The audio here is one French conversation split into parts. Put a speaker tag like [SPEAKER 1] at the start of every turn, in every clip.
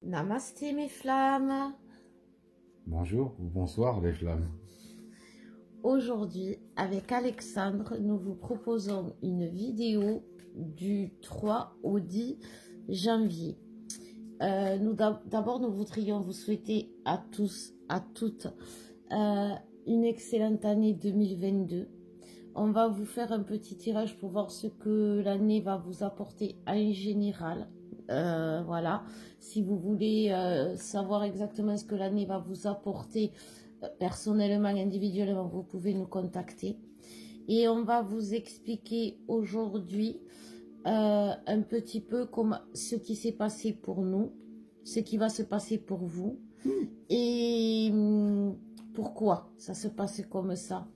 [SPEAKER 1] Namasté mes flammes.
[SPEAKER 2] Bonjour ou bonsoir les flammes.
[SPEAKER 1] Aujourd'hui, avec Alexandre, nous vous proposons une vidéo du 3 au 10 janvier. D'abord, nous voudrions vous souhaiter à tous, à toutes, une excellente année 2022. On va vous faire un petit tirage pour voir ce que l'année va vous apporter en général. Voilà, si vous voulez savoir exactement ce que l'année va vous apporter personnellement, individuellement, vous pouvez nous contacter. Et on va vous expliquer aujourd'hui un petit peu ce qui s'est passé pour nous, ce qui va se passer pour vous et pourquoi ça se passe comme ça.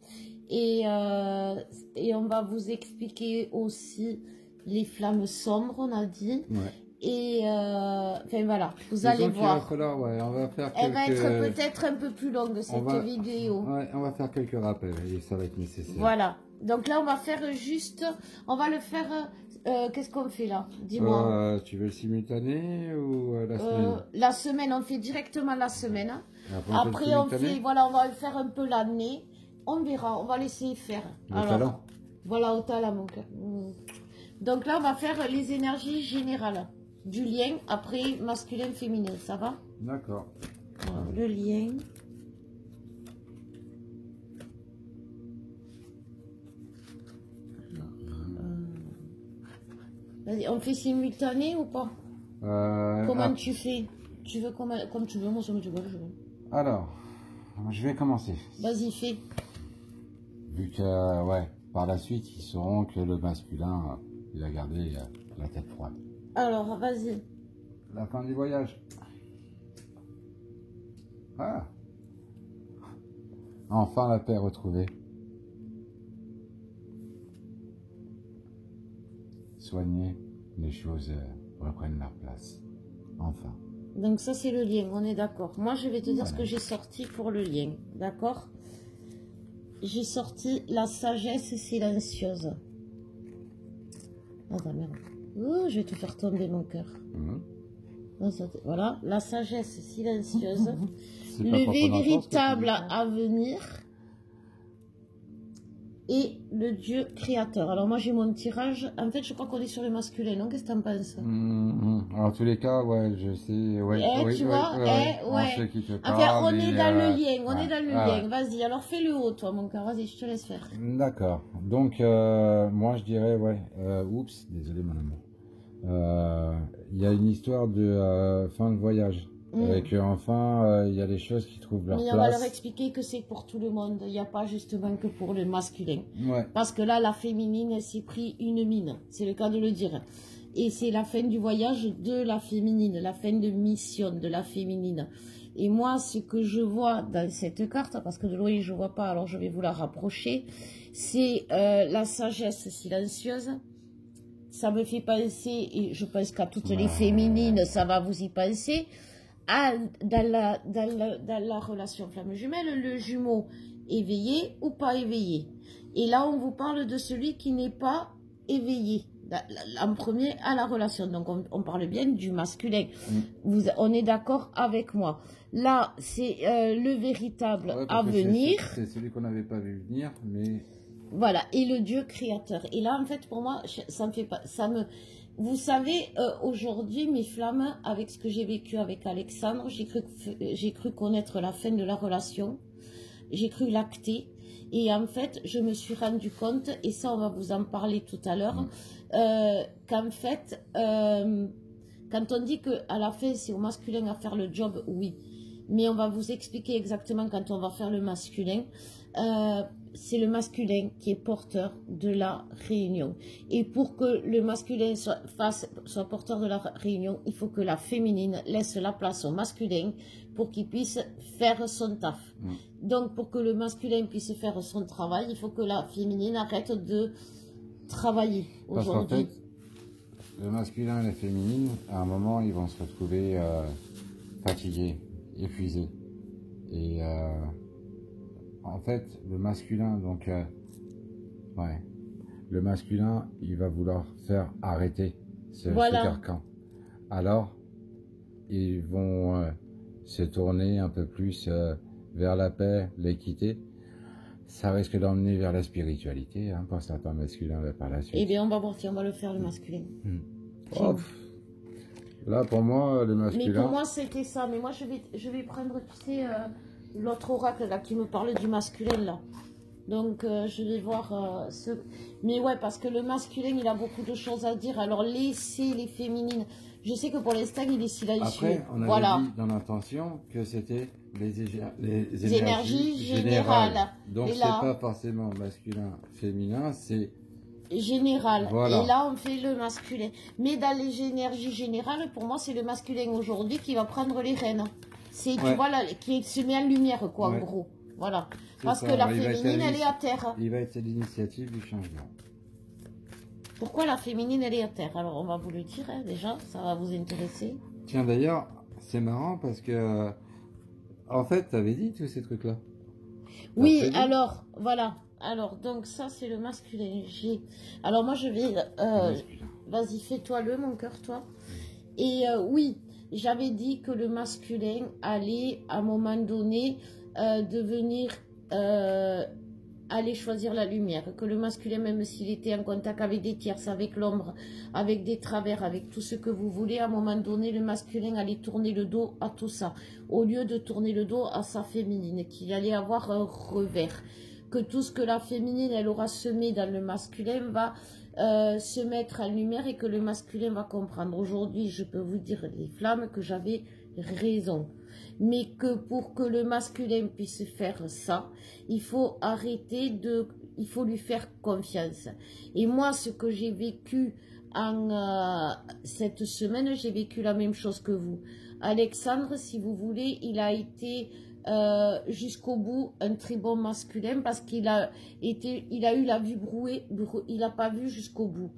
[SPEAKER 1] Et on va vous expliquer aussi les flammes sombres, on a dit.
[SPEAKER 2] Ouais.
[SPEAKER 1] Et enfin voilà, vous allez voir.
[SPEAKER 2] Il va falloir, ouais, on va faire
[SPEAKER 1] Elle va
[SPEAKER 2] quelques...
[SPEAKER 1] être peut-être un peu plus longue cette vidéo.
[SPEAKER 2] Ouais, on va faire quelques rappels et ça va être nécessaire.
[SPEAKER 1] Voilà. Donc là, on va faire juste... On va le faire... Qu'est-ce qu'on fait là? Dis-moi.
[SPEAKER 2] Tu veux le simultané ou la semaine?
[SPEAKER 1] La semaine, on fait directement la semaine. Après, on fait... Voilà, on va faire un peu l'année. On verra, on va laisser faire.
[SPEAKER 2] Au talent.
[SPEAKER 1] Voilà, au talent, mon cœur. Donc là, on va faire les énergies générales du lien, après masculin, féminin, ça va?
[SPEAKER 2] D'accord.
[SPEAKER 1] Le lien. Vas-y, on fait simultané ou pas? Comment tu fais? Tu veux comme tu veux, moi je me dis je veux.
[SPEAKER 2] Alors, je vais commencer.
[SPEAKER 1] Vas-y, fais.
[SPEAKER 2] Vu que, ouais, par la suite, ils sauront que le masculin, il a gardé la tête froide.
[SPEAKER 1] Alors, vas-y.
[SPEAKER 2] La fin du voyage. Ah. Enfin la paix retrouvée. Soigner, les choses reprennent leur place. Enfin.
[SPEAKER 1] Donc ça c'est le lien, on est d'accord. Moi je vais te dire ce que j'ai sorti pour le lien, d'accord? J'ai sorti la sagesse silencieuse. Ah merde. Je vais te faire tomber mon cœur. Voilà, la sagesse silencieuse. Le véritable avenir. Et le Dieu créateur. Alors moi j'ai mon tirage. En fait je crois qu'on est sur le masculin, non? Qu'est-ce que tu en penses?
[SPEAKER 2] En tous les cas, ouais, je sais. Ouais,
[SPEAKER 1] tu vois, ouais. Enfin, on est dans le lien, on est dans le lien. Vas-y, alors fais le haut toi mon cœur, vas-y, je te laisse faire.
[SPEAKER 2] D'accord. Donc moi je dirais, ouais, oups, désolé mon amour. Il y a une histoire de fin de voyage. Et qu'enfin, il y a des choses qui trouvent leur place.
[SPEAKER 1] Mais on va leur expliquer que c'est pour tout le monde. Il n'y a pas justement que pour le masculin.
[SPEAKER 2] Ouais.
[SPEAKER 1] Parce que là, la féminine s'est pris une mine. C'est le cas de le dire. Et c'est la fin du voyage de la féminine. La fin de mission de la féminine. Et moi, ce que je vois dans cette carte, parce que de loin, je ne vois pas, alors je vais vous la rapprocher, c'est la sagesse silencieuse. Ça me fait penser, et je pense qu'à toutes les féminines, ça va vous y penser, dans la relation flamme jumelle, le jumeau éveillé ou pas éveillé. Et là, on vous parle de celui qui n'est pas éveillé, en premier à la relation. Donc, on parle bien du masculin. On est d'accord avec moi. Là, c'est le véritable avenir.
[SPEAKER 2] C'est celui qu'on n'avait pas vu venir, mais...
[SPEAKER 1] Voilà, et le Dieu créateur. Et là, en fait, pour moi, ça me fait pas... Vous savez, aujourd'hui, mes flammes, avec ce que j'ai vécu avec Alexandre, j'ai cru connaître la fin de la relation. J'ai cru l'acter. Et en fait, je me suis rendu compte, et ça, on va vous en parler tout à l'heure, qu'en fait, quand on dit qu'à la fin, c'est au masculin à faire le job, oui. Mais on va vous expliquer exactement quand on va faire le masculin. C'est le masculin qui est porteur de la réunion. Et pour que le masculin soit porteur de la réunion, il faut que la féminine laisse la place au masculin pour qu'il puisse faire son taf. Donc, pour que le masculin puisse faire son travail, il faut que la féminine arrête de travailler aujourd'hui.
[SPEAKER 2] Parce qu'en fait, le masculin et la féminine, à un moment, ils vont se retrouver fatigués, épuisés. Et... en fait, le masculin, donc, le masculin, il va vouloir faire arrêter ce carcan. Alors, ils vont se tourner un peu plus vers la paix, l'équité. Ça risque d'emmener vers la spiritualité, hein, pour certains masculins par la suite.
[SPEAKER 1] Eh bien, on va voir si on va le faire, le masculin.
[SPEAKER 2] Oh, là, pour moi, le masculin...
[SPEAKER 1] Mais pour moi, c'était ça. Mais moi, je vais prendre, tu sais, l'autre oracle là, qui me parle du masculin, là. Donc, je vais voir ce... Mais ouais, parce que le masculin, il a beaucoup de choses à dire. Alors, laissez les féminines. Je sais que pour l'instant, il est silencieux.
[SPEAKER 2] Après, on avait dit dans l'intention que c'était les énergies générales. Donc, c'est pas forcément masculin, féminin, c'est...
[SPEAKER 1] général. Voilà. Et là, on fait le masculin. Mais dans les énergies générales, pour moi, c'est le masculin aujourd'hui qui va prendre les rênes. C'est, tu vois, là, qui se met en lumière, quoi, en gros. Voilà. Parce que la féminine, elle est à terre.
[SPEAKER 2] Il va être l'initiative du changement.
[SPEAKER 1] Pourquoi la féminine, elle est à terre? Alors, on va vous le dire, hein, déjà, ça va vous intéresser.
[SPEAKER 2] Tiens, d'ailleurs, c'est marrant parce que, en fait, tu avais dit tous ces trucs-là.
[SPEAKER 1] Oui, alors, voilà. Alors, donc, ça, c'est le masculin. Alors, moi, je vais... vas-y, fais-toi-le, mon cœur, toi. Et oui, j'avais dit que le masculin allait, à un moment donné, devenir... aller choisir la lumière, que le masculin, même s'il était en contact avec des tierces, avec l'ombre, avec des travers, avec tout ce que vous voulez, à un moment donné, le masculin allait tourner le dos à tout ça, au lieu de tourner le dos à sa féminine, qu'il allait avoir un revers, que tout ce que la féminine, elle aura semé dans le masculin va se mettre en lumière et que le masculin va comprendre. Aujourd'hui, je peux vous dire, les flammes, que j'avais raison. Mais que pour que le masculin puisse faire ça, il faut il faut lui faire confiance. Et moi, ce que j'ai vécu en cette semaine, j'ai vécu la même chose que vous. Alexandre, si vous voulez, il a été jusqu'au bout un très bon masculin parce qu'il a eu la vue brouillée, il n'a pas vu jusqu'au bout.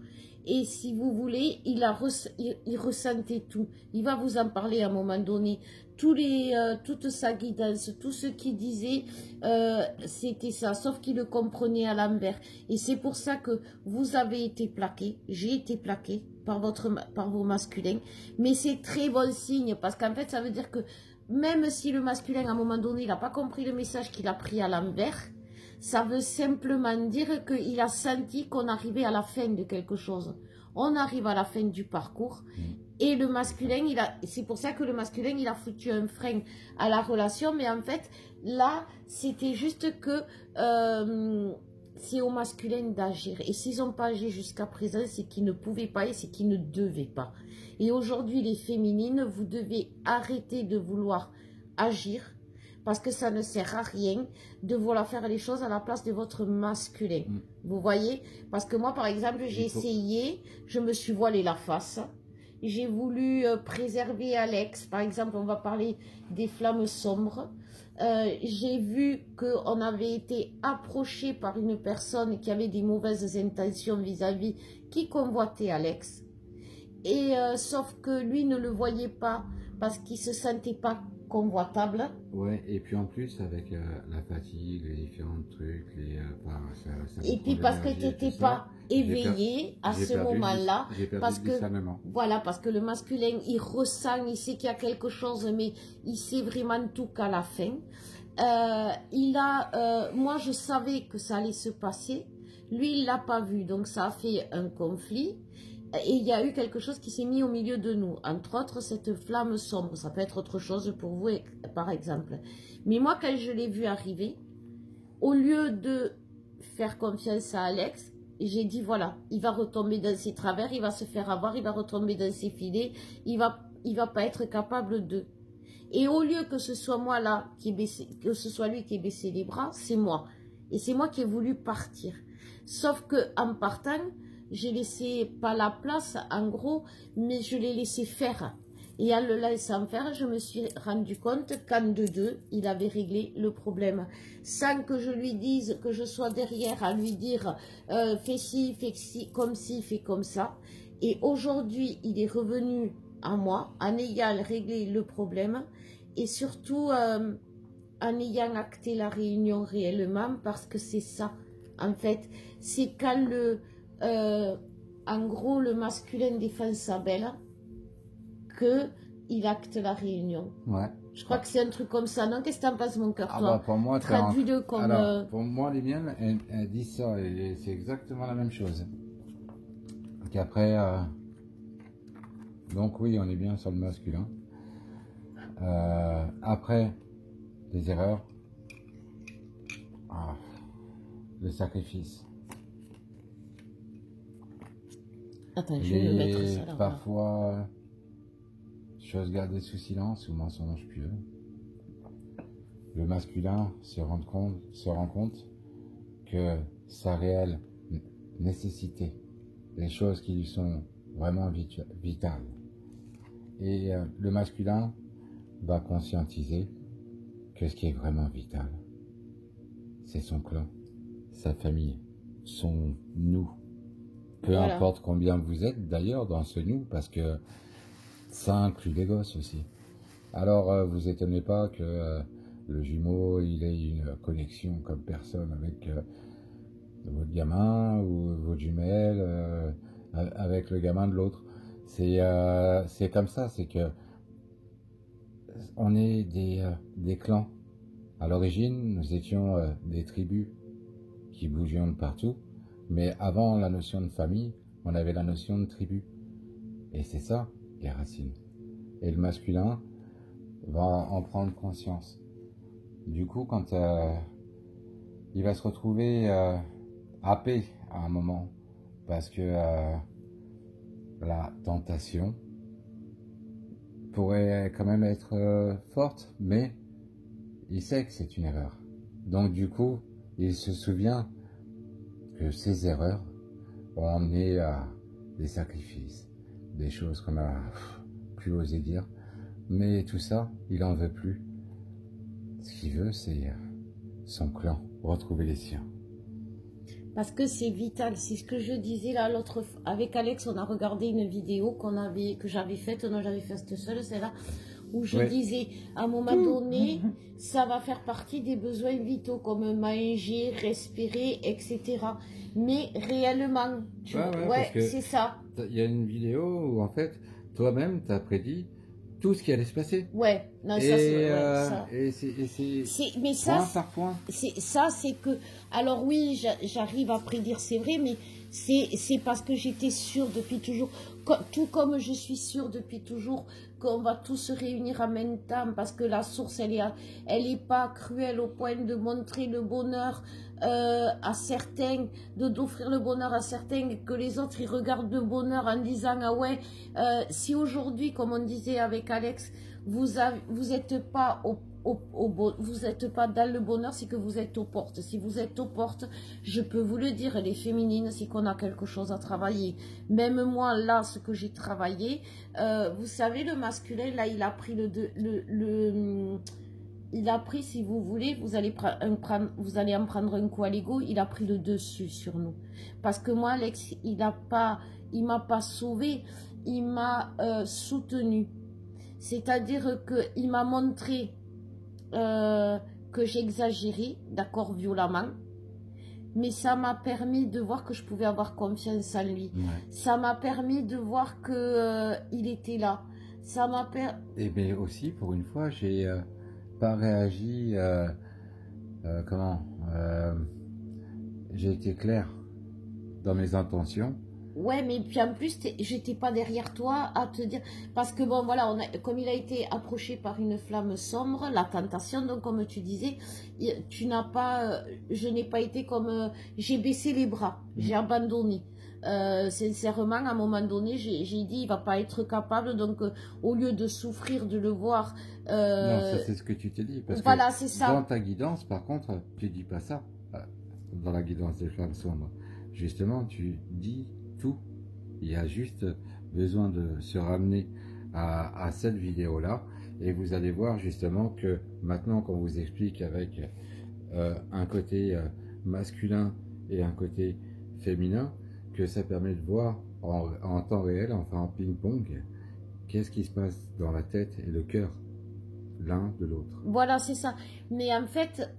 [SPEAKER 1] Et si vous voulez, il ressentait tout. Il va vous en parler à un moment donné. Toute sa guidance, tout ce qu'il disait, c'était ça, sauf qu'il le comprenait à l'envers. Et c'est pour ça que vous avez été plaqué, j'ai été plaqué par vos masculins. Mais c'est très bon signe, parce qu'en fait, ça veut dire que même si le masculin, à un moment donné, il n'a pas compris le message qu'il a pris à l'envers, ça veut simplement dire qu'il a senti qu'on arrivait à la fin de quelque chose. On arrive à la fin du parcours. Et le masculin, c'est pour ça que le masculin, il a foutu un frein à la relation. Mais en fait, là, c'était juste que c'est au masculin d'agir. Et s'ils n'ont pas agi jusqu'à présent, c'est qu'ils ne pouvaient pas et c'est qu'ils ne devaient pas. Et aujourd'hui, les féminines, vous devez arrêter de vouloir agir. Parce que ça ne sert à rien de vouloir faire les choses à la place de votre masculin. Vous voyez? Parce que moi, par exemple, j'ai essayé, je me suis voilé la face. J'ai voulu préserver Alex. Par exemple, on va parler des flammes sombres. J'ai vu qu'on avait été approché par une personne qui avait des mauvaises intentions vis-à-vis, qui convoitait Alex. Et sauf que lui ne le voyait pas parce qu'il ne se sentait pas convoitable.
[SPEAKER 2] Ouais, et puis en plus avec la fatigue, les différents trucs,
[SPEAKER 1] et puis parce que tu n'étais pas éveillé à ce moment-là, parce que voilà, parce que le masculin, il ressent, il sait qu'il y a quelque chose, mais il sait vraiment tout qu'à la fin. Moi, je savais que ça allait se passer. Lui, il l'a pas vu, donc ça a fait un conflit. Et il y a eu quelque chose qui s'est mis au milieu de nous. Entre autres, cette flamme sombre. Ça peut être autre chose pour vous, par exemple. Mais moi, quand je l'ai vu arriver, au lieu de faire confiance à Alex, j'ai dit, voilà, il va retomber dans ses travers, il va se faire avoir, il va retomber dans ses filets, il va pas être capable de... Et au lieu que ce soit moi là, que ce soit lui qui ait baissé les bras, c'est moi. Et c'est moi qui ai voulu partir. Sauf que en partant... j'ai laissé pas la place, en gros, mais je l'ai laissé faire. Et en le laissant faire, je me suis rendu compte qu'en deux, il avait réglé le problème. Sans que je lui dise, que je sois derrière à lui dire fais ci, fais comme ça. Et aujourd'hui, il est revenu à moi en ayant réglé le problème et surtout en ayant acté la réunion réellement, parce que c'est ça. En fait, c'est quand en gros, le masculin défend sa belle, que il acte la réunion.
[SPEAKER 2] Ouais.
[SPEAKER 1] Je crois que c'est un truc comme ça. Non, qu'est-ce que t'en penses, mon cœur, toi?
[SPEAKER 2] Pour moi,
[SPEAKER 1] traduis-le comme...
[SPEAKER 2] Alors, pour moi, les miennes, elles disent ça, et c'est exactement la même chose. Qu'après, donc oui, on est bien sur le masculin. Après, les erreurs, le sacrifice.
[SPEAKER 1] Attends, je vais me mettre ça là.
[SPEAKER 2] Parfois, choses gardées sous silence ou mensonges pieux. Le masculin se rend compte que sa réelle nécessité, les choses qui lui sont vraiment vitales. Et le masculin va conscientiser que ce qui est vraiment vital, c'est son clan, sa famille, son nous. Peu importe combien vous êtes d'ailleurs dans ce nous, parce que ça inclut les gosses aussi. Alors vous étonnez pas que le jumeau il ait une connexion comme personne avec votre gamin ou votre jumelle avec le gamin de l'autre. C'est comme ça, c'est que on est des clans. À l'origine, nous étions des tribus qui bougions de partout, mais avant la notion de famille, on avait la notion de tribu. Et c'est ça, les racines. Et le masculin va en prendre conscience. Du coup, quand il va se retrouver happé à un moment, parce que la tentation pourrait quand même être forte, mais il sait que c'est une erreur. Donc du coup, il se souvient que ces erreurs ont emmené à des sacrifices, des choses qu'on n'a plus osé dire. Mais tout ça, il en veut plus. Ce qu'il veut, c'est son clan, retrouver les siens.
[SPEAKER 1] Parce que c'est vital, c'est ce que je disais là l'autre fois. Avec Alex, on a regardé une vidéo que j'avais faite, non, j'avais fait cette seule, celle-là, où je disais, à un moment donné, ça va faire partie des besoins vitaux, comme manger, respirer, etc. Mais réellement, c'est ça.
[SPEAKER 2] Il y a une vidéo où, en fait, toi-même, tu as prédit tout ce qui allait se passer.
[SPEAKER 1] Ouais, non, ça c'est... mais ça,
[SPEAKER 2] point par point.
[SPEAKER 1] Ça, c'est que... Alors oui, j'arrive à prédire, c'est vrai, mais c'est parce que j'étais sûre depuis toujours, tout comme je suis sûre depuis toujours qu'on va tous se réunir en même temps, parce que la source, elle est pas cruelle au point de montrer le bonheur à certains, d'offrir le bonheur à certains, et que les autres, ils regardent le bonheur en disant, ah ouais, si aujourd'hui, comme on disait avec Alex, vous n'êtes pas vous n'êtes pas dans le bonheur, c'est que vous êtes aux portes. Si vous êtes aux portes, je peux vous le dire, les féminines, c'est qu'on a quelque chose à travailler. Même moi, là, ce que j'ai travaillé, vous savez, le masculin, là, il a pris il a pris, si vous voulez, vous allez en prendre un coup à l'ego, il a pris le dessus sur nous. Parce que moi, Alex, il m'a pas sauvé, il m'a soutenu. C'est-à-dire qu'il m'a montré que j'exagérais, d'accord, violemment, mais ça m'a permis de voir que je pouvais avoir confiance en lui. Ouais. Ça m'a permis de voir que il était là. Ça m'a permis...
[SPEAKER 2] Et bien aussi, pour une fois, j'ai pas réagi... j'ai été clair dans mes intentions.
[SPEAKER 1] Ouais, mais puis en plus, j'étais pas derrière toi à te dire... Parce que bon, voilà, comme il a été approché par une flamme sombre, la tentation, donc comme tu disais, tu n'as pas... je n'ai pas été comme... j'ai baissé les bras, j'ai abandonné. Sincèrement, à un moment donné, j'ai dit, il va pas être capable, donc au lieu de souffrir, de le voir...
[SPEAKER 2] Non, ça c'est ce que tu t'es dit. Parce
[SPEAKER 1] voilà,
[SPEAKER 2] que
[SPEAKER 1] c'est ça.
[SPEAKER 2] Dans ta guidance, par contre, tu dis pas ça. Dans la guidance des flammes sombres. Justement, tu dis... tout. Il y a juste besoin de se ramener à cette vidéo-là et vous allez voir justement que maintenant qu'on vous explique avec un côté masculin et un côté féminin, que ça permet de voir en temps réel, enfin en ping-pong, qu'est-ce qui se passe dans la tête et le cœur l'un de l'autre.
[SPEAKER 1] Voilà, c'est ça. Mais en fait,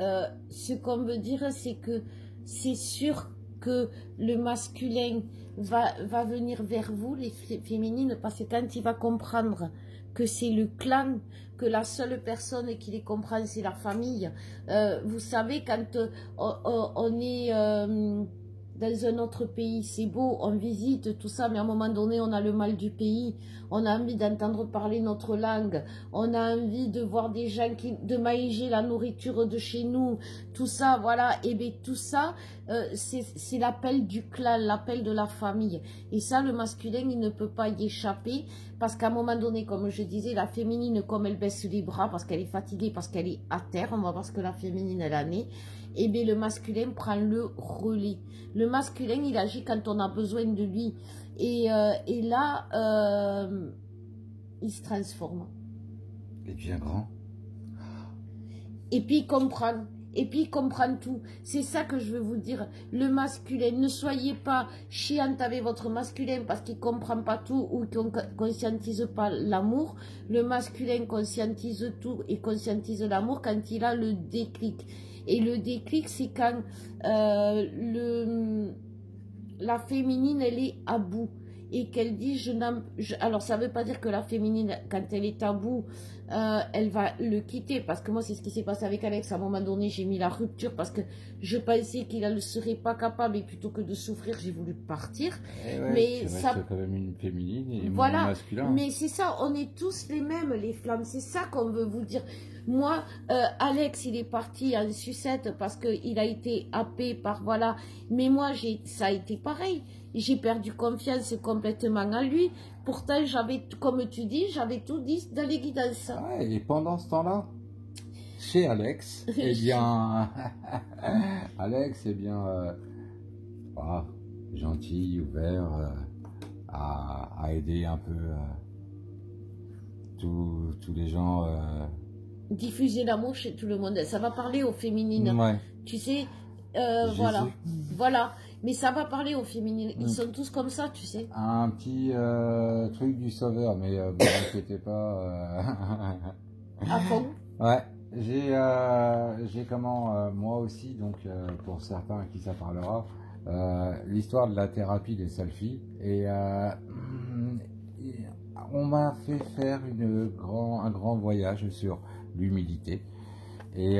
[SPEAKER 1] ce qu'on veut dire, c'est que c'est sûr que le masculin va venir vers vous, les féminines, parce que quand il va comprendre que c'est le clan, que la seule personne qui les comprend, c'est la famille. Vous savez, quand on est dans un autre pays, c'est beau, on visite tout ça, mais à un moment donné, on a le mal du pays, on a envie d'entendre parler notre langue, on a envie de voir des gens de manger la nourriture de chez nous, tout ça, voilà, et bien tout ça, c'est l'appel du clan, l'appel de la famille. Et ça, le masculin, il ne peut pas y échapper, parce qu'à un moment donné, comme je disais, la féminine, comme elle baisse les bras, parce qu'elle est fatiguée, parce qu'elle est à terre, on va voir ce que la féminine, elle en est, et bien le masculin prend le relais. Le masculin, il agit quand on a besoin de lui. Et là, il se transforme.
[SPEAKER 2] Et devient grand.
[SPEAKER 1] Et puis il comprend. Et puis il comprend tout. C'est ça que je veux vous dire. Le masculin, ne soyez pas chiante avec votre masculin parce qu'il ne comprend pas tout ou qu'il ne conscientise pas l'amour. Le masculin conscientise tout et conscientise l'amour quand il a le déclic. Et le déclic, c'est quand la féminine, elle est à bout. Et qu'elle dit, alors ça ne veut pas dire que la féminine, quand elle est à bout, elle va le quitter. Parce que moi, c'est ce qui s'est passé avec Alex. À un moment donné, j'ai mis la rupture parce que je pensais qu'il ne serait pas capable. Et plutôt que de souffrir, j'ai voulu partir.
[SPEAKER 2] Ouais,
[SPEAKER 1] mais
[SPEAKER 2] ça
[SPEAKER 1] ça
[SPEAKER 2] reste quand même une féminine et
[SPEAKER 1] voilà,
[SPEAKER 2] un masculin.
[SPEAKER 1] mais c'est ça, on est tous les mêmes, les flammes. C'est ça qu'on veut vous dire. Moi, Alex, il est parti en sucette parce qu'il a été happé par voilà. Mais moi, ça a été pareil. J'ai perdu confiance complètement en lui. Pourtant, j'avais, comme tu dis, j'avais tout dit dans les guidances.
[SPEAKER 2] Ouais, et pendant ce temps-là, chez Alex, eh bien, Alex, eh bien, gentil, ouvert, à aider un peu tous les gens.
[SPEAKER 1] Diffuser l'amour chez tout le monde. Ça va parler aux féminines.
[SPEAKER 2] Ouais.
[SPEAKER 1] Tu sais, voilà. Voilà. Mais ça va parler aux féminines. Ils sont tous comme ça, tu sais.
[SPEAKER 2] Un petit truc du sauveur, mais vous inquiétez pas.
[SPEAKER 1] À fond.
[SPEAKER 2] Ouais. J'ai moi aussi, donc pour certains à qui ça parlera, l'histoire de la thérapie des selfies. Et on m'a fait faire un grand voyage sur l'humilité. Et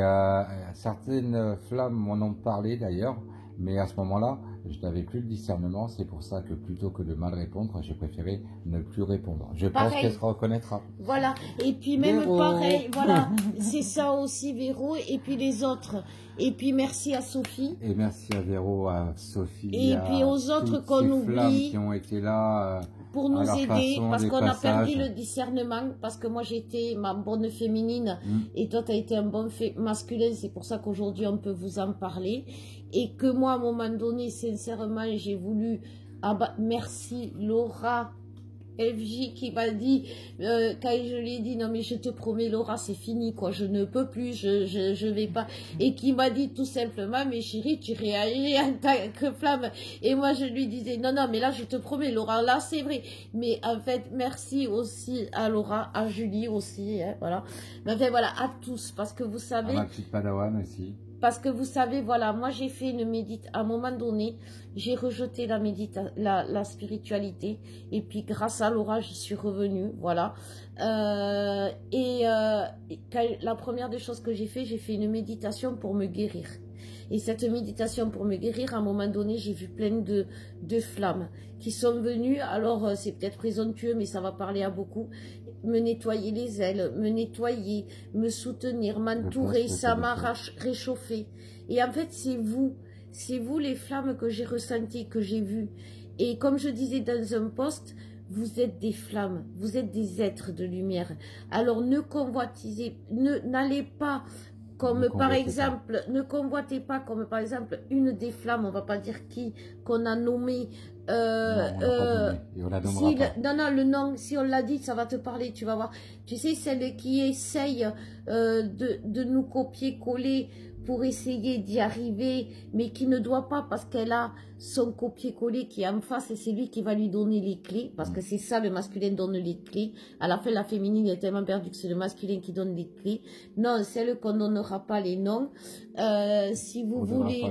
[SPEAKER 2] certaines flammes m'en ont parlé d'ailleurs, mais à ce moment-là, je n'avais plus le discernement. C'est pour ça que plutôt que de mal répondre, j'ai préféré ne plus répondre. Je pense qu'elle se reconnaîtra.
[SPEAKER 1] Voilà, et puis même
[SPEAKER 2] Véro.
[SPEAKER 1] pareil, voilà, c'est ça aussi Véro, et puis les autres. Et puis merci à Sophie.
[SPEAKER 2] Et merci à Véro, à Sophie,
[SPEAKER 1] et puis aux autres qu'on oublie
[SPEAKER 2] qui ont été là
[SPEAKER 1] pour nous aider, parce qu'on a perdu le
[SPEAKER 2] passages.
[SPEAKER 1] discernement, parce que moi j'étais ma bonne féminine et toi tu as été un bon masculin, c'est pour ça qu'aujourd'hui on peut vous en parler, et que moi à un moment donné, sincèrement, j'ai voulu, merci Laura FJ qui m'a dit, quand je lui ai dit, non mais je te promets Laura, c'est fini quoi, je ne peux plus, je vais pas, et qui m'a dit tout simplement, mais chérie, tu réagis en tant que flamme, et moi je lui disais, non, non, mais là je te promets Laura, là c'est vrai, mais en fait, merci aussi à Laura, à Julie aussi, hein, voilà, mais enfin voilà, à tous, parce que vous savez...
[SPEAKER 2] À ma petite padawan aussi.
[SPEAKER 1] Parce que vous savez, voilà, moi j'ai fait une méditation, à un moment donné, j'ai rejeté la spiritualité, et puis grâce à Laura, j'y suis revenue, voilà. La première des choses que j'ai fait une méditation pour me guérir. Et cette méditation pour me guérir, à un moment donné, j'ai vu plein de flammes qui sont venues, alors c'est peut-être présomptueux, mais ça va parler à beaucoup, me nettoyer les ailes, me nettoyer, me soutenir, m'entourer, ça m'a réchauffé. Et en fait, c'est vous les flammes que j'ai ressenties, que j'ai vues. Et comme je disais dans un post, vous êtes des flammes, vous êtes des êtres de lumière. Alors ne convoitisez, n'allez pas comme par exemple, ne convoitez pas comme par exemple une des flammes, on va pas dire qui, qu'on a nommé. Non, le nom, si on l'a dit, ça va te parler, tu vas voir. Tu sais, celle qui essaye de nous copier-coller pour essayer d'y arriver, mais qui ne doit pas parce qu'elle a son copier-coller qui est en face et c'est lui qui va lui donner les clés, parce que c'est ça, le masculin donne les clés. À la fin, la féminine est tellement perdue que c'est le masculin qui donne les clés. Non, celle qu'on ne donnera pas les noms. Si vous voulez...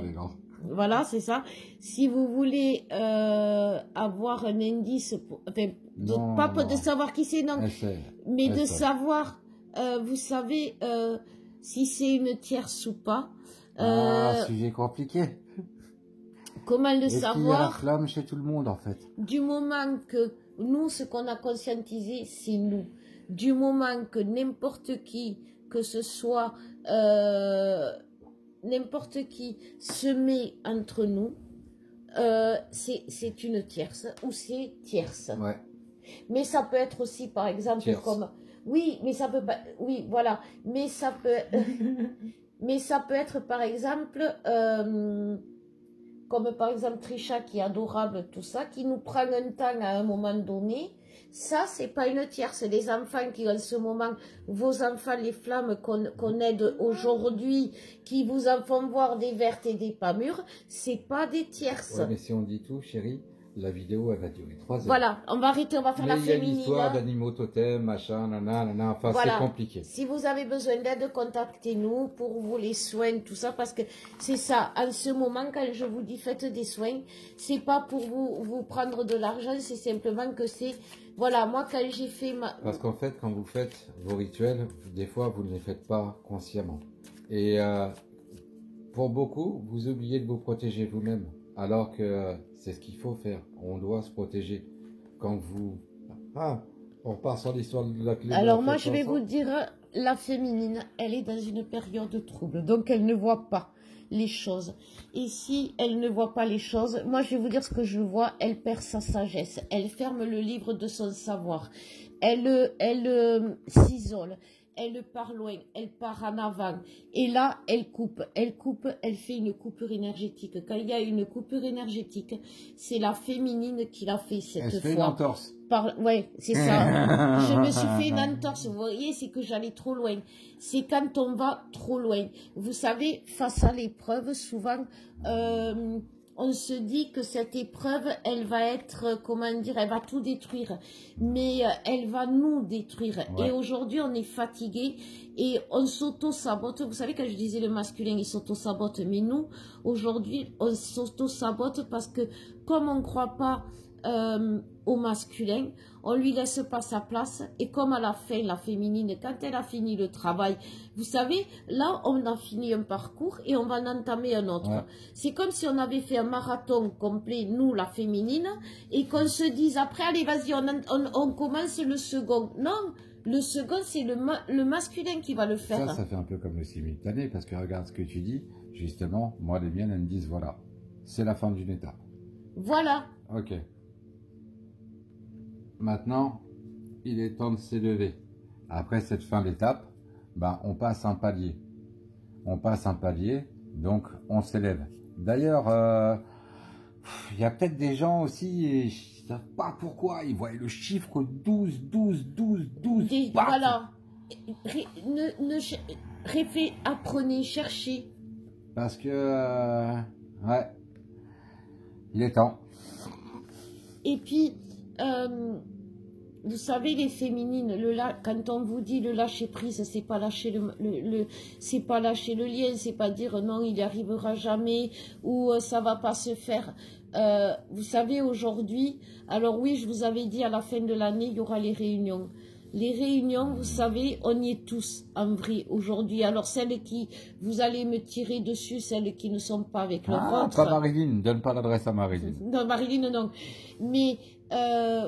[SPEAKER 1] Voilà, c'est ça. Si vous voulez avoir un indice, enfin, pas de savoir qui c'est, non, mais de savoir, vous savez, si c'est une tierce ou pas.
[SPEAKER 2] Sujet compliqué.
[SPEAKER 1] Comment le
[SPEAKER 2] savoir? Il y a la flamme chez tout le monde, en fait.
[SPEAKER 1] Du moment que nous, ce qu'on a conscientisé, c'est nous. Du moment que n'importe qui, que ce soit n'importe qui, se met entre nous, c'est une tierce ou c'est tierce.
[SPEAKER 2] Ouais.
[SPEAKER 1] Mais ça peut être aussi, par exemple, tierce. Comme... Oui, mais ça peut pas... Oui, voilà. Mais ça peut... mais ça peut être, par exemple... comme par exemple Trisha qui est adorable, tout ça, qui nous prend un temps à un moment donné, ça c'est pas une tierce. Les enfants qui en ce moment, vos enfants, les flammes qu'on aide aujourd'hui, qui vous en font voir des vertes et des pas mûres, c'est pas des tierces.
[SPEAKER 2] Ouais, mais si on dit tout, chérie, la vidéo elle va durer 3 heures.
[SPEAKER 1] Voilà, on va arrêter, on va faire la féminine.
[SPEAKER 2] Il y a l'histoire d'animaux totems, machin, nanana, enfin voilà. C'est compliqué.
[SPEAKER 1] Si vous avez besoin d'aide, contactez-nous pour vous les soins, tout ça, parce que c'est ça, en ce moment, quand je vous dis faites des soins, c'est pas pour vous prendre de l'argent, c'est simplement que c'est, voilà, moi quand j'ai fait ma...
[SPEAKER 2] Parce qu'en fait, quand vous faites vos rituels, des fois vous ne les faites pas consciemment. Et pour beaucoup, vous oubliez de vous protéger vous-même. Alors que c'est ce qu'il faut faire. On doit se protéger. Quand vous... on repart sur l'histoire de la clé.
[SPEAKER 1] Alors moi, je vais vous dire, la féminine, elle est dans une période de trouble. Donc, elle ne voit pas les choses. Et si elle ne voit pas les choses, moi, je vais vous dire ce que je vois. Elle perd sa sagesse. Elle ferme le livre de son savoir. Elle s'isole. Elle part loin, elle part en avant. Et là, elle coupe, elle fait une coupure énergétique. Quand il y a une coupure énergétique, c'est la féminine qui l'a fait cette fois.
[SPEAKER 2] Elle fait une entorse.
[SPEAKER 1] Ouais, c'est ça. Je me suis fait une entorse. Vous voyez, c'est que j'allais trop loin. C'est quand on va trop loin. Vous savez, face à l'épreuve, souvent... on se dit que cette épreuve, elle va être, comment dire, elle va tout détruire. Mais elle va nous détruire. Ouais. Et aujourd'hui, on est fatigué et on s'auto-sabote. Vous savez, quand je disais le masculin, il s'auto-sabote. Mais nous, aujourd'hui, on s'auto-sabote parce que comme on ne croit pas au masculin, on lui laisse pas sa place. Et comme à la fin, la féminine, quand elle a fini le travail, vous savez, là, on a fini un parcours et on va en entamer un autre. Ouais. C'est comme si on avait fait un marathon complet, nous, la féminine, et qu'on se dise après, allez, vas-y, on commence le second. Non, le second, c'est le masculin qui va le faire.
[SPEAKER 2] Ça fait un peu comme le simultané, parce que regarde ce que tu dis, justement, moi, les miennes, elles me disent, voilà, c'est la fin d'une étape.
[SPEAKER 1] Voilà.
[SPEAKER 2] Ok. Maintenant, il est temps de s'élever. Après cette fin d'étape, ben, on passe un palier. On passe un palier, donc on s'élève. D'ailleurs, il y a peut-être des gens aussi, ils ne savent pas pourquoi, ils voient le chiffre 12, 12, 12, 12.
[SPEAKER 1] Voilà. Apprenez, cherchez.
[SPEAKER 2] Parce que, ouais, il est temps.
[SPEAKER 1] Et puis, vous savez, les féminines, quand on vous dit le lâcher prise, c'est pas lâcher c'est pas lâcher le lien, c'est pas dire non, il n'y arrivera jamais ou ça va pas se faire. Vous savez, aujourd'hui, alors oui, je vous avais dit à la fin de l'année, il y aura les réunions. Les réunions, vous savez, on y est tous en vrai aujourd'hui. Alors celles qui, vous allez me tirer dessus, celles qui ne sont pas avec leur ventre.
[SPEAKER 2] Pas Marilyn, ne donne pas l'adresse à Marilyn.
[SPEAKER 1] Non, Marilyn, non. Mais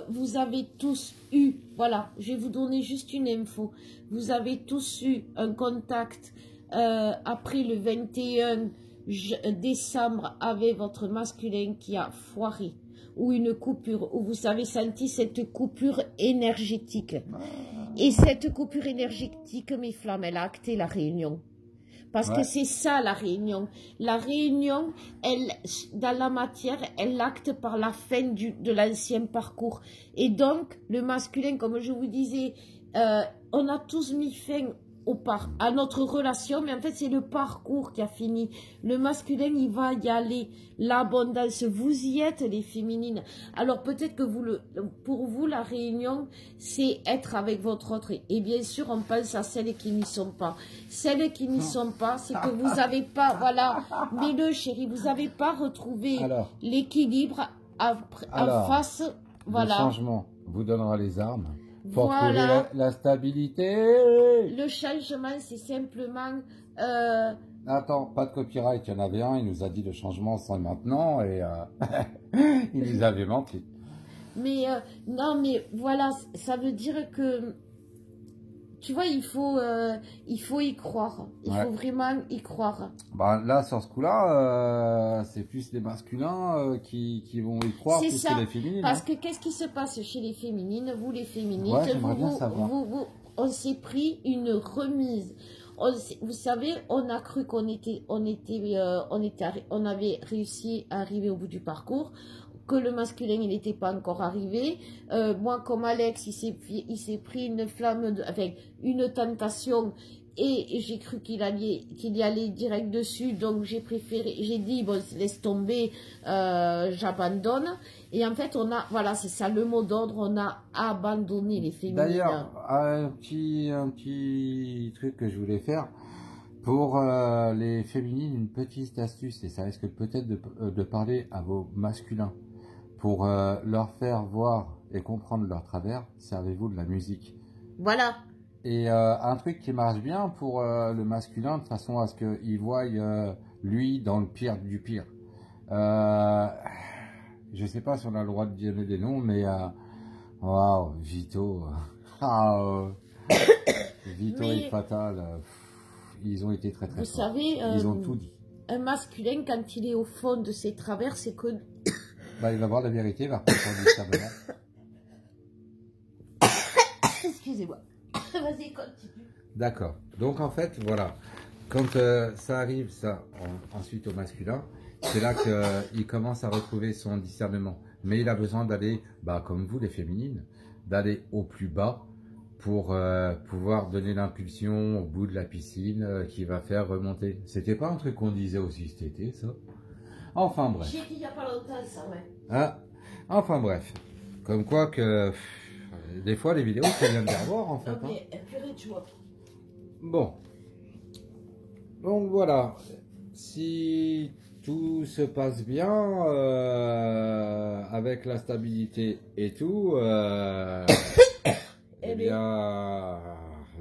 [SPEAKER 1] vous avez tous eu, voilà, je vais vous donner juste une info. Vous avez tous eu un contact après le 21 décembre avec votre masculin qui a foiré. Ou une coupure, où vous avez senti cette coupure énergétique. Et cette coupure énergétique, mes flammes, elle a acté la réunion. Parce que c'est ça la réunion. La réunion, elle, dans la matière, elle acte par la fin de l'ancien parcours. Et donc, le masculin, comme je vous disais, on a tous mis fin à notre relation, mais en fait, c'est le parcours qui a fini. Le masculin, il va y aller. L'abondance, vous y êtes, les féminines. Alors, peut-être que pour vous, la réunion, c'est être avec votre autre. Et bien sûr, on pense à celles qui n'y sont pas. Celles qui n'y sont pas, c'est que vous n'avez pas, voilà, mais le chéri, vous n'avez pas retrouvé l'équilibre en face, voilà.
[SPEAKER 2] Le changement vous donnera les armes pour
[SPEAKER 1] voilà.
[SPEAKER 2] trouver la stabilité.
[SPEAKER 1] Le changement, c'est simplement...
[SPEAKER 2] Attends, pas de copyright, il y en avait un, il nous a dit le changement c'est maintenant et il nous avait menti.
[SPEAKER 1] Mais non, mais voilà, ça veut dire que, tu vois, il faut y croire. Il faut vraiment y croire.
[SPEAKER 2] Bah, là, sur ce coup-là, c'est plus les masculins qui vont y croire plus que les féminines.
[SPEAKER 1] Parce que qu'est-ce qui se passe chez les féminines? Vous, les féminines, on s'est pris une remise. Vous savez, on a cru qu'on avait réussi à arriver au bout du parcours, que le masculin, il n'était pas encore arrivé. Moi, comme Alex, il s'est pris une flamme, une tentation, et j'ai cru qu'il y allait direct dessus, donc j'ai dit, bon, laisse tomber, j'abandonne. Et en fait, voilà, c'est ça le mot d'ordre, on a abandonné les féminines.
[SPEAKER 2] D'ailleurs, un petit truc que je voulais faire, pour les féminines, une petite astuce, et ça risque peut-être de parler à vos masculins. Pour leur faire voir et comprendre leur travers, servez-vous de la musique.
[SPEAKER 1] Voilà.
[SPEAKER 2] Et un truc qui marche bien pour le masculin, de façon à ce qu'il voie lui dans le pire du pire. Je sais pas si on a le droit de donner des noms, mais waouh, Vito, Vito et Fatal, ils ont été très très forts.
[SPEAKER 1] Vous savez,
[SPEAKER 2] ils ont tout dit.
[SPEAKER 1] Un masculin, quand il est au fond de ses travers, c'est que...
[SPEAKER 2] Bah, il va voir la vérité, il va reprendre son discernement.
[SPEAKER 1] Excusez-moi. Vas-y, continue.
[SPEAKER 2] D'accord. Donc, en fait, voilà. Quand ça arrive, ça, ensuite au masculin, c'est là qu'il commence à retrouver son discernement. Mais il a besoin d'aller, bah, comme vous, les féminines, d'aller au plus bas pour pouvoir donner l'impulsion au bout de la piscine qui va faire remonter. C'était pas un truc qu'on disait aussi cet été, ça? Enfin bref.
[SPEAKER 1] J'ai dit il n'y a pas longtemps, ça, ouais.
[SPEAKER 2] Ah, enfin bref. Comme quoi que des fois les vidéos ça vient de les revoir en fait.
[SPEAKER 1] Okay. Purée, tu vois.
[SPEAKER 2] Bon. Donc voilà. Si tout se passe bien avec la stabilité et tout, eh bien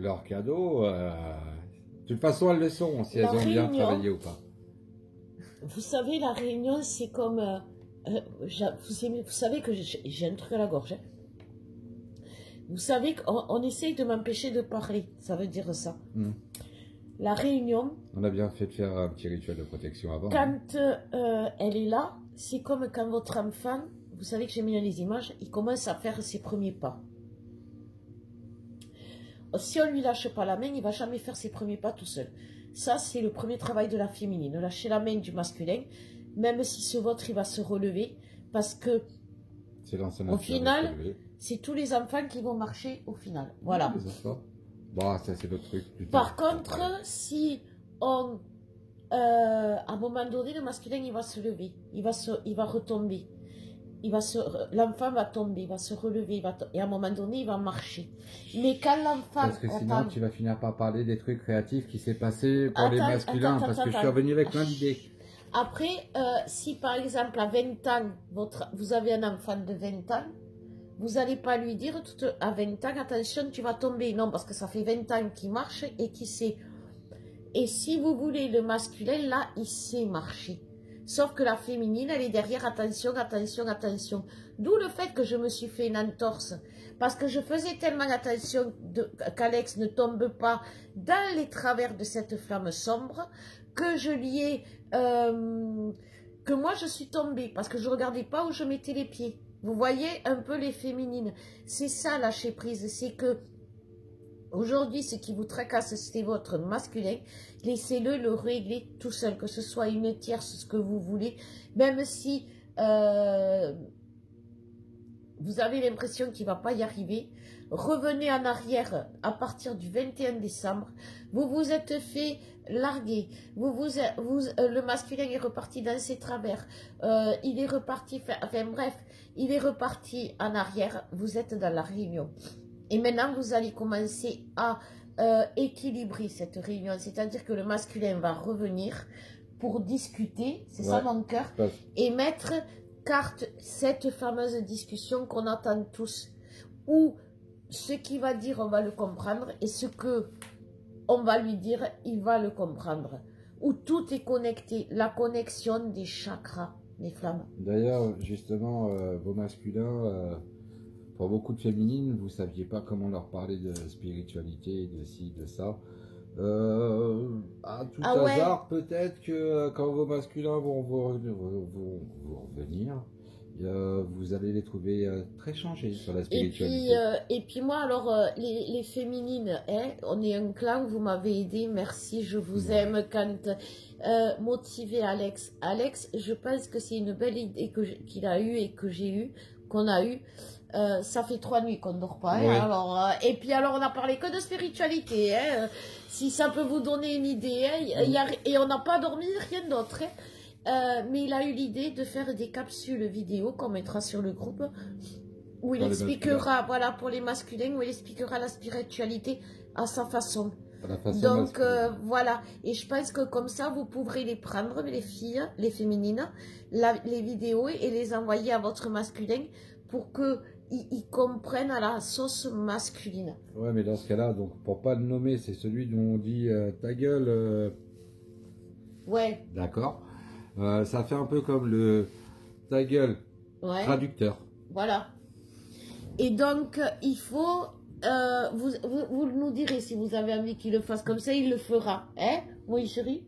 [SPEAKER 2] leur cadeau. De toute façon elles le sont si elles ont bien travaillé ou pas.
[SPEAKER 1] Vous savez, la réunion, c'est comme... vous savez que j'ai un truc à la gorge. Hein. Vous savez qu'on essaye de m'empêcher de parler. Ça veut dire ça. La réunion...
[SPEAKER 2] On a bien fait de faire un petit rituel de protection avant.
[SPEAKER 1] Quand elle est là, c'est comme quand votre enfant... Vous savez que j'ai mis les images. Il commence à faire ses premiers pas. Si on ne lui lâche pas la main, il ne va jamais faire ses premiers pas tout seul. Ça, c'est le premier travail de la féminine. Lâcher la main du masculin, même si ce vôtre, il va se relever, parce que au final, c'est tous les enfants qui vont marcher au final. Voilà.
[SPEAKER 2] Les enfants. Bon, ça, c'est d'autres trucs.
[SPEAKER 1] Par contre, si on... à un moment donné, le masculin, il va se lever. Il va retomber. L'enfant va tomber, il va se relever, et à un moment donné, il va marcher. Mais quand l'enfant...
[SPEAKER 2] Parce que sinon, tu vas finir par parler des trucs créatifs qui s'est passé pour les masculins, parce que je suis revenu avec plein d'idées.
[SPEAKER 1] Après, si par exemple, à 20 ans, vous avez un enfant de 20 ans, vous n'allez pas lui dire à 20 ans, attention, tu vas tomber. Non, parce que ça fait 20 ans qu'il marche et qu'il sait. Et si vous voulez, le masculin, là, il sait marcher. Sauf que la féminine, elle est derrière, attention, attention, attention. D'où le fait que je me suis fait une entorse. Parce que je faisais tellement attention qu'Alex ne tombe pas dans les travers de cette flamme sombre, que je lui ai... que moi, je suis tombée. Parce que je ne regardais pas où je mettais les pieds. Vous voyez un peu les féminines. C'est ça, lâcher prise. C'est que... Aujourd'hui, ce qui vous tracasse, c'est votre masculin. Laissez-le le régler tout seul, que ce soit une tierce, ce que vous voulez. Même si vous avez l'impression qu'il ne va pas y arriver, revenez en arrière à partir du 21 décembre, vous vous êtes fait larguer, le masculin est reparti dans ses travers, il est reparti, enfin bref, il est reparti en arrière, vous êtes dans la réunion. Et maintenant, vous allez commencer à équilibrer cette réunion, c'est-à-dire que le masculin va revenir pour discuter, c'est ça mon cœur, et mettre carte cette fameuse discussion qu'on attend tous, où ce qu'il va dire, on va le comprendre, et ce que on va lui dire, il va le comprendre, où tout est connecté, la connexion des chakras, les flammes.
[SPEAKER 2] D'ailleurs, justement, vos masculins, pour beaucoup de féminines, vous ne saviez pas comment leur parler de spiritualité, de ci, de ça. À tout hasard, peut-être que quand vos masculins vont revenir, vous allez les trouver très changés sur la spiritualité.
[SPEAKER 1] Et puis moi, alors, les féminines, hein, on est un clan, vous m'avez aidé, merci, je vous aime. Quand motiver Alex. Alex, je pense que c'est une belle idée qu'il a eue et que j'ai eue, qu'on a eue. Ça fait 3 nuits qu'on ne dort pas. Hein, alors, et puis alors, on a parlé que de spiritualité. Hein, si ça peut vous donner une idée. Hein, et on n'a pas dormi, rien d'autre. Hein. Mais il a eu l'idée de faire des capsules vidéo qu'on mettra sur le groupe où il expliquera, voilà, pour les masculins, où il expliquera la spiritualité à sa façon. Donc voilà, et je pense que comme ça vous pourrez les prendre, les filles, les féminines, les vidéos et les envoyer à votre masculin pour que ils comprennent à la sauce masculine.
[SPEAKER 2] Ouais, mais dans ce cas-là, donc pour pas le nommer, c'est celui dont on dit ta gueule.
[SPEAKER 1] Ouais.
[SPEAKER 2] D'accord. Ça fait un peu comme le ta gueule traducteur.
[SPEAKER 1] Voilà. Et donc, il faut... vous nous direz si vous avez envie qu'il le fasse comme ça, il le fera. Hein, oui, chérie.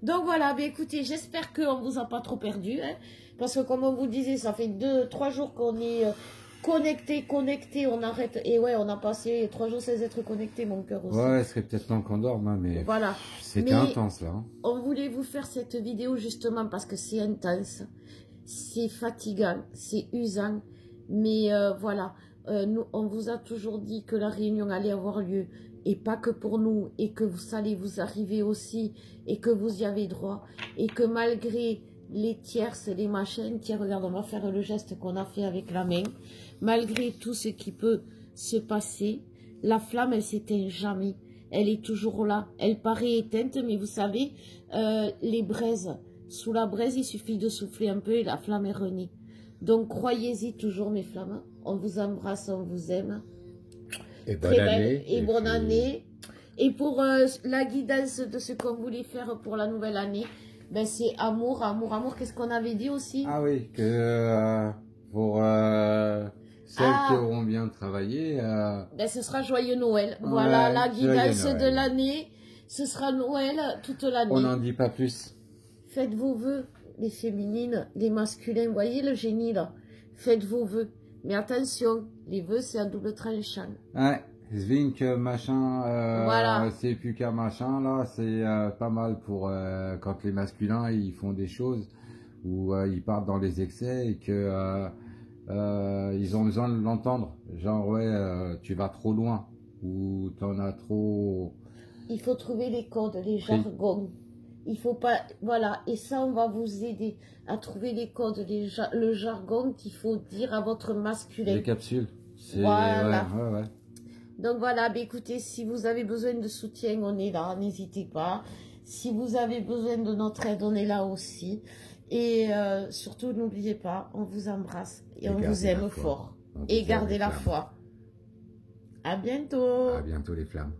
[SPEAKER 1] Donc voilà, bien écoutez, j'espère qu'on ne vous a pas trop perdu. Hein, parce que comme on vous disait, ça fait 2-3 jours qu'on est connecté, on arrête. Et ouais, on a passé 3 jours sans être connecté, mon cœur aussi.
[SPEAKER 2] Ouais, ce serait peut-être temps qu'on dorme, hein, mais
[SPEAKER 1] voilà.
[SPEAKER 2] C'était intense là. Hein.
[SPEAKER 1] On voulait vous faire cette vidéo justement parce que c'est intense, c'est fatigant, c'est usant. Mais voilà, nous, on vous a toujours dit que la réunion allait avoir lieu. Et pas que pour nous, et que ça allait vous arriver aussi, et que vous y avez droit. Et que malgré les tierces, les machins, tiens, regarde, on va faire le geste qu'on a fait avec la main. Malgré tout ce qui peut se passer, la flamme, elle s'éteint jamais. Elle est toujours là. Elle paraît éteinte, mais vous savez, les braises, sous la braise, il suffit de souffler un peu et la flamme est renée. Donc, croyez-y toujours, mes flammes. On vous embrasse, on vous aime.
[SPEAKER 2] Et bonne année.
[SPEAKER 1] Et bonne année. Et pour la guidance de ce qu'on voulait faire pour la nouvelle année, ben c'est amour, amour, amour. Qu'est-ce qu'on avait dit aussi?
[SPEAKER 2] Ah oui, que pour celles qui auront bien travaillé...
[SPEAKER 1] ben ce sera joyeux Noël. Ouais, voilà, la guidance de l'année. Ce sera Noël toute l'année.
[SPEAKER 2] On n'en dit pas plus.
[SPEAKER 1] Faites vos vœux, les féminines, les masculins. Vous voyez le génie là? Faites vos vœux. Mais attention, les vœux c'est un double tranchant.
[SPEAKER 2] Ouais, Zvink machin,
[SPEAKER 1] voilà.
[SPEAKER 2] C'est plus qu'un machin là, c'est pas mal pour quand les masculins ils font des choses où ils partent dans les excès et que ils ont besoin de l'entendre. Genre ouais, tu vas trop loin ou t'en as trop.
[SPEAKER 1] Il faut trouver les codes, les jargons. Il faut pas, voilà, et ça on va vous aider à trouver les codes, le jargon qu'il faut dire à votre masculin.
[SPEAKER 2] Les capsules.
[SPEAKER 1] Voilà.
[SPEAKER 2] Ouais.
[SPEAKER 1] Donc voilà, bah écoutez, si vous avez besoin de soutien, on est là, n'hésitez pas. Si vous avez besoin de notre aide, on est là aussi. Et surtout, n'oubliez pas, on vous embrasse et on vous aime fort. Et gardez la foi. À bientôt.
[SPEAKER 2] À bientôt les flammes.